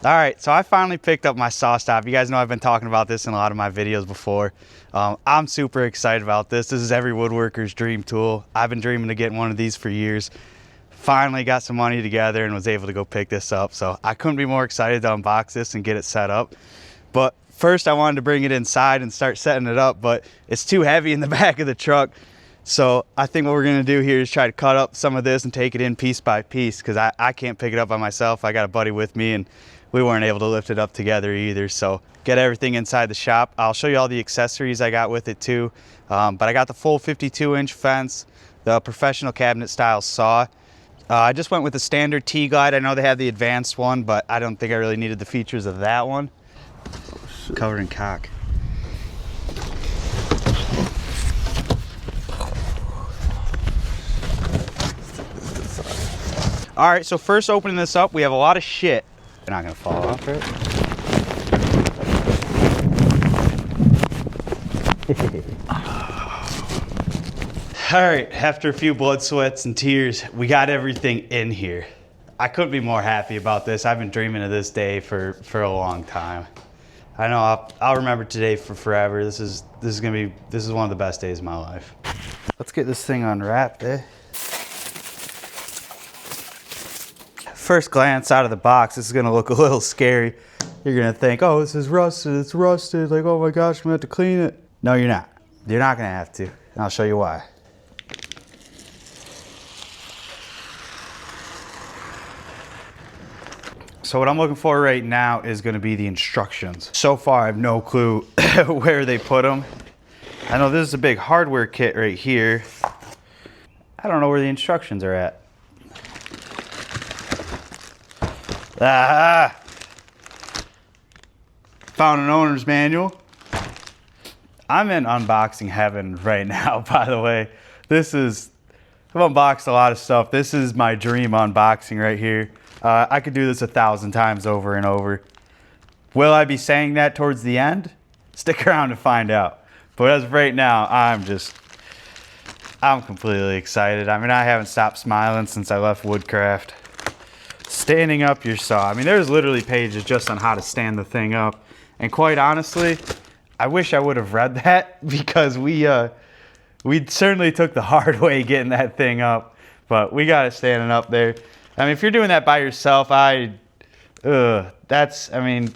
All right, so I finally picked up my SawStop. You guys know I've been talking about this in a lot of my videos before. I'm super excited about this. This is every woodworker's dream tool. I've been dreaming of getting one of these for years. Finally got some money together and was able to go pick this up. So I couldn't be more excited to unbox this and get it set up. But first I wanted to bring it inside and start setting it up, but it's too heavy in the back of the truck. So I think what we're gonna do here is try to cut up some of this and take it in piece by piece, because I can't pick it up by myself. I got a buddy with me and we weren't able to lift it up together either. So get everything inside the shop. I'll show you all the accessories I got with it too. But I got the full 52-inch fence, the professional cabinet style saw. I just went with the standard T-Glide. I know they have the advanced one, but I don't think I really needed the features of that one. Covered in caulk. All right, so first opening this up, we have a lot of shit. They're not gonna fall off, right? All right, after a few blood, sweats, and tears, we got everything in here. I couldn't be more happy about this. I've been dreaming of this day for a long time. I know I'll remember today for forever. This is one of the best days of my life. Let's get this thing unwrapped, eh? First glance out of the box, this is gonna look a little scary. You're gonna think, oh, this is rusted, it's rusted. Like, oh my gosh, I'm gonna have to clean it. No, you're not. You're not gonna have to, and I'll show you why. So what I'm looking for right now is gonna be the instructions. So far, I have no clue where they put them. I know this is a big hardware kit right here. I don't know where the instructions are at. Ah! Found an owner's manual. I'm in unboxing heaven right now, by the way. I've unboxed a lot of stuff. This is my dream unboxing right here. I could do this 1,000 times over and over. Will I be saying that towards the end? Stick around to find out. But as of right now, I'm completely excited. I mean, I haven't stopped smiling since I left Woodcraft. Standing up your saw. I mean, there's literally pages just on how to stand the thing up. And quite honestly, I wish I would have read that, because we certainly took the hard way getting that thing up. But we got it standing up there. I mean, if you're doing that by yourself, that's going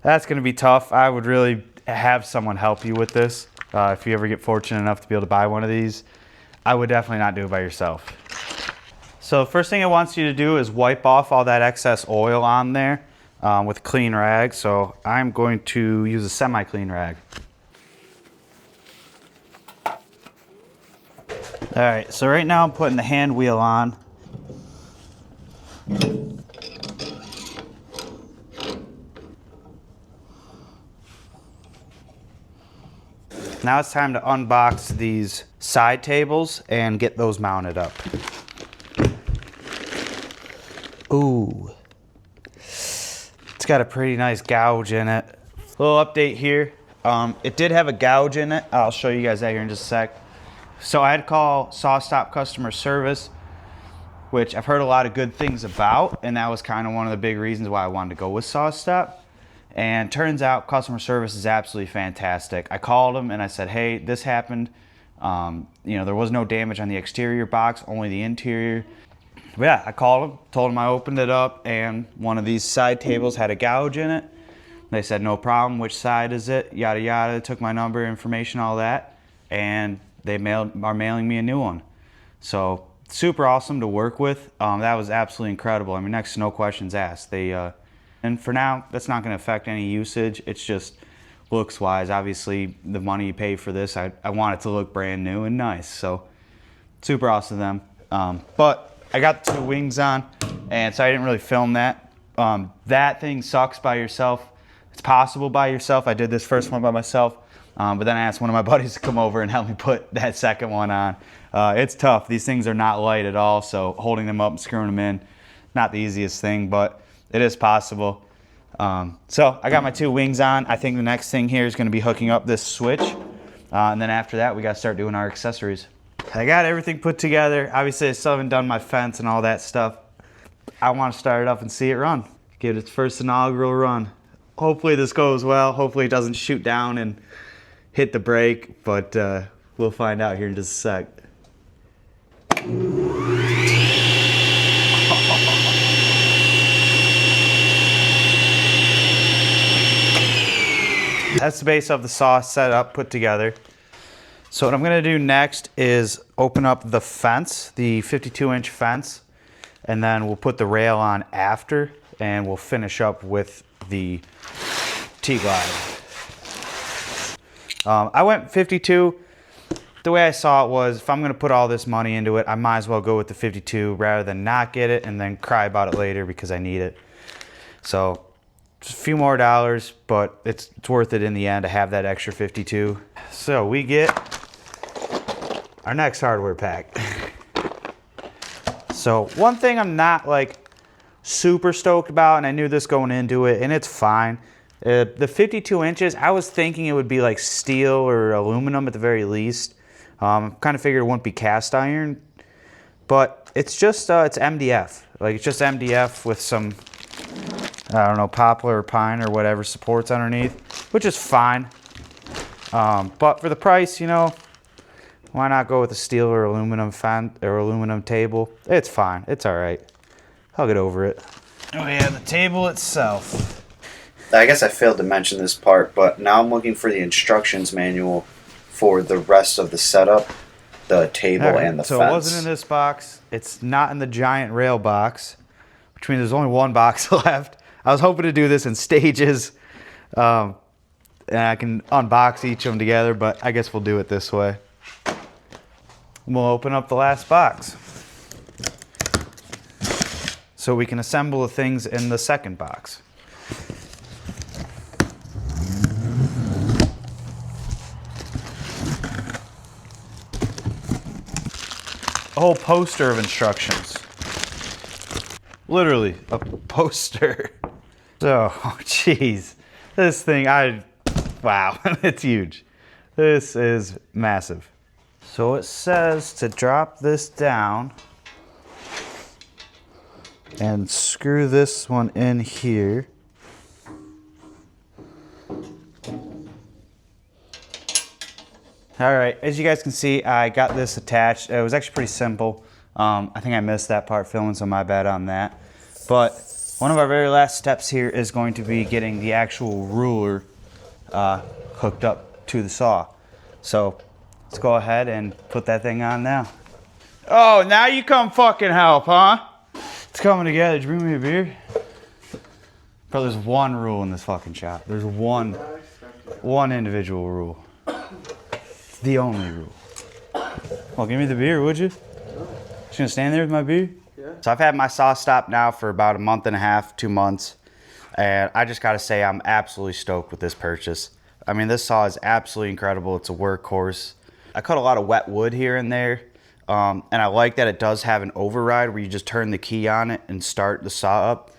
to be tough. I would really have someone help you with this. If you ever get fortunate enough to be able to buy one of these, I would definitely not do it by yourself. So the first thing it wants you to do is wipe off all that excess oil on there with a clean rag. So I'm going to use a semi-clean rag. All right, so right now I'm putting the hand wheel on. Now it's time to unbox these side tables and get those mounted up. Ooh, it's got a pretty nice gouge in it. Little update here. It did have a gouge in it. I'll show you guys that here in just a sec. So I had to call SawStop customer service, which I've heard a lot of good things about, and that was kind of one of the big reasons why I wanted to go with SawStop. And turns out customer service is absolutely fantastic. I called them and I said, hey, this happened. There was no damage on the exterior box, only the interior. But yeah, I called them, told them I opened it up and one of these side tables had a gouge in it. They said, no problem, which side is it? Yada, yada, took my number, information, all that. And they are mailing me a new one. So super awesome to work with. That was absolutely incredible. I mean, next to no questions asked. And for now, that's not going to affect any usage. It's just looks wise. Obviously, the money you pay for this, I want it to look brand new and nice. So super awesome of them. But I got the two wings on, and so I didn't really film that. That thing sucks by yourself. It's possible by yourself. I did this first one by myself, but then I asked one of my buddies to come over and help me put that second one on. It's tough. These things are not light at all, so holding them up and screwing them in, not the easiest thing, but it is possible. So I got my two wings on. I think the next thing here is going to be hooking up this switch. And then after that, we got to start doing our accessories. I got everything put together. Obviously, I still haven't done my fence and all that stuff. I want to start it up and see it run. Give it its first inaugural run. Hopefully this goes well. Hopefully it doesn't shoot down and hit the brake, but we'll find out here in just a sec. That's the base of the saw set up, put together. So what I'm gonna do next is open up the fence, the 52-inch fence, and then we'll put the rail on after, and we'll finish up with the T-Glide. I went 52. The way I saw it was, if I'm gonna put all this money into it, I might as well go with the 52 rather than not get it and then cry about it later because I need it. So just a few more dollars, but it's worth it in the end to have that extra 52. So we get our next hardware pack. So one thing I'm not like super stoked about, and I knew this going into it, and it's fine. The 52 inches, I was thinking it would be like steel or aluminum at the very least. Kind of figured it wouldn't be cast iron, but it's just, it's MDF. Like it's just MDF with some, I don't know, poplar or pine or whatever supports underneath, which is fine. But for the price, you know, why not go with a steel or aluminum fan or aluminum table? It's fine. It's all right. I'll get over it. Oh yeah, the table itself. I guess I failed to mention this part, but now I'm looking for the instructions manual for the rest of the setup, the table and the fence. So it wasn't in this box. It's not in the giant rail box, which means there's only one box left. I was hoping to do this in stages, and I can unbox each of them together, but I guess we'll do it this way. We'll open up the last box so we can assemble the things in the second box. A whole poster of instructions. Literally a poster. So, oh geez, this thing, wow, it's huge. This is massive. So it says to drop this down and screw this one in here. All right, as you guys can see, I got this attached. It was actually pretty simple. I think I missed that part filming, so my bad on that. But one of our very last steps here is going to be getting the actual ruler hooked up to the saw. So let's go ahead and put that thing on now. Oh, now you come fucking help, huh? It's coming together. Did you bring me a beer? Bro, there's one rule in this fucking shop. There's one individual rule. The only rule. Well, give me the beer, would you? Just gonna stand there with my beer? Yeah. So I've had my SawStop now for about a month and a half, 2 months. And I just gotta say I'm absolutely stoked with this purchase. I mean, this saw is absolutely incredible. It's a workhorse. I cut a lot of wet wood here and there. And I like that it does have an override where you just turn the key on it and start the saw up.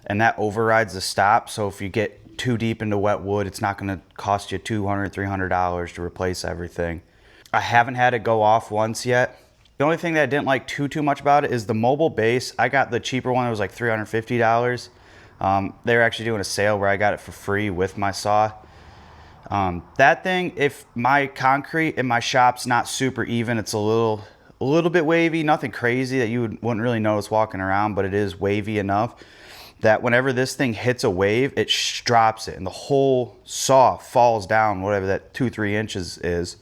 And that overrides the stop. So if you get too deep into wet wood, it's not gonna cost you $200, $300 to replace everything. I haven't had it go off once yet. The only thing that I didn't like too much about it is the mobile base. I got the cheaper one that was like $350. They were actually doing a sale where I got it for free with my saw. That thing, if my concrete in my shop's not super even, it's a little bit wavy, nothing crazy that you wouldn't really notice walking around, but it is wavy enough that whenever this thing hits a wave, it drops it and the whole saw falls down, whatever that 2-3 inches is,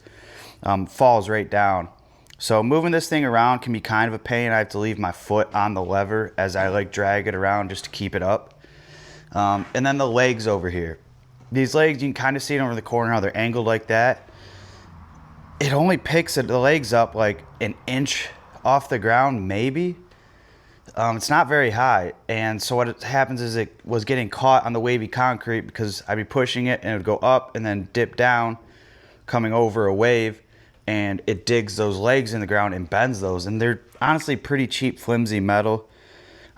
falls right down. So moving this thing around can be kind of a pain. I have to leave my foot on the lever as I like drag it around just to keep it up. And then the legs over here. These legs, you can kind of see it over the corner how they're angled like that. It only picks the legs up like an inch off the ground, maybe. It's not very high, and so what happens is it was getting caught on the wavy concrete because I'd be pushing it and it would go up and then dip down, coming over a wave, and it digs those legs in the ground and bends those, and they're honestly pretty cheap, flimsy metal.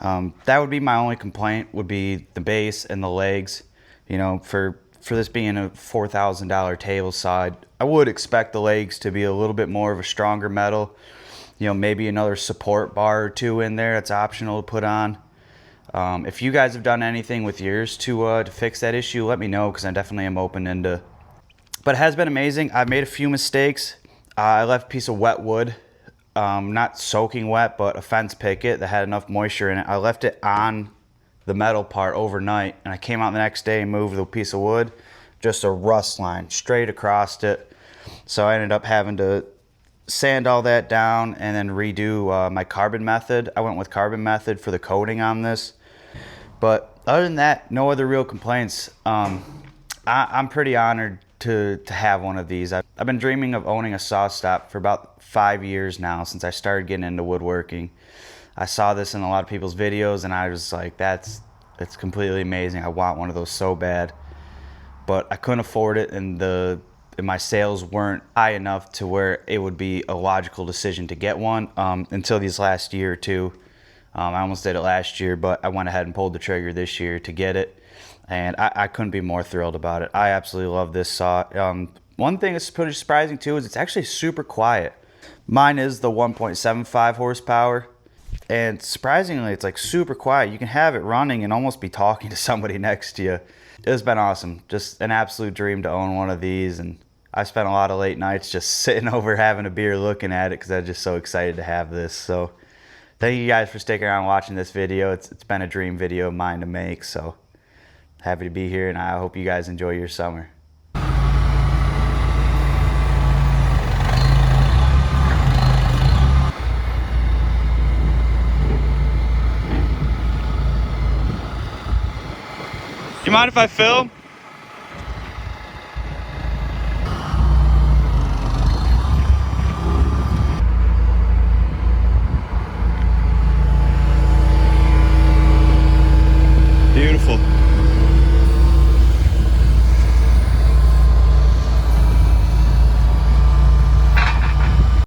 That would be my only complaint, would be the base and the legs. You know, for this being a $4,000 table saw, I would expect the legs to be a little bit more of a stronger metal. You know, maybe another support bar or two in there. It's optional to put on. If you guys have done anything with yours to fix that issue, let me know, because I definitely am open into. But it has been amazing. I've made a few mistakes. I left a piece of wet wood, not soaking wet, but a fence picket that had enough moisture in it. I left it on the metal part overnight, and I came out the next day and moved the piece of wood, just a rust line straight across it. So I ended up having to sand all that down and then redo my carbon method. I went with carbon method for the coating on this. But other than that, no other real complaints. I'm pretty honored to have one of these. I've been dreaming of owning a SawStop for about 5 years now, since I started getting into woodworking. I saw this in a lot of people's videos, and I was like, it's completely amazing. I want one of those so bad. But I couldn't afford it, and my sales weren't high enough to where it would be a logical decision to get one until these last year or two. I almost did it last year, but I went ahead and pulled the trigger this year to get it, and I couldn't be more thrilled about it. I absolutely love this saw. One thing that's pretty surprising too is it's actually super quiet. Mine is the 1.75 horsepower, and surprisingly it's like super quiet. You can have it running and almost be talking to somebody next to you. It's been awesome. Just an absolute dream to own one of these, and I spent a lot of late nights just sitting over having a beer looking at it, because I was just so excited to have this. So thank you guys for sticking around watching this video. It's been a dream video of mine to make, so happy to be here, and I hope you guys enjoy your summer. You mind if I film? Beautiful.